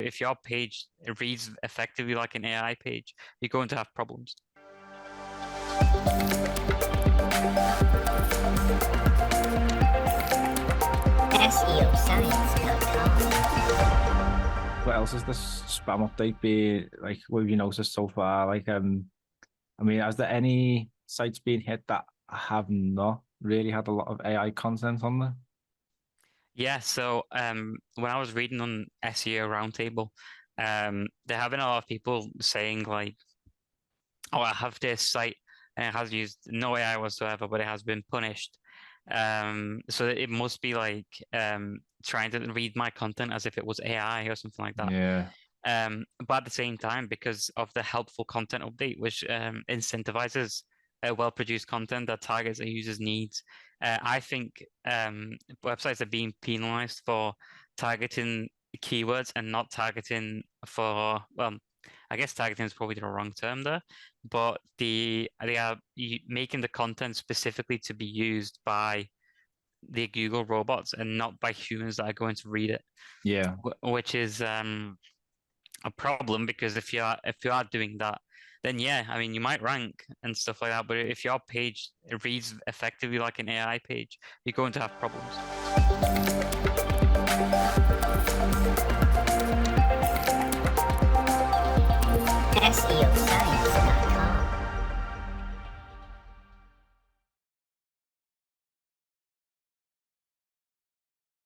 if your page reads effectively like an AI page, you're going to have problems. SEOscience.com. What else has this spam update be like? What have you noticed so far? Like, I mean, has there any sites been hit that have not really had a lot of AI content on there? Yeah, so when I was reading on SEO Roundtable, there have been a lot of people saying like, "Oh, I have this site and it has used no AI whatsoever, but it has been punished." So it must be like trying to read my content as if it was AI or something like that. Yeah. But at the same time, because of the helpful content update, which incentivizes well-produced content that targets a user's needs, I think websites are being penalized for targeting keywords and not targeting for, well, I guess targeting is probably the wrong term there, but they are making the content specifically to be used by the Google robots and not by humans that are going to read it. Yeah. Which is a problem, because if you are doing that, then yeah, I mean, you might rank and stuff like that, but if your page reads effectively like an AI page, you're going to have problems. SEO Science.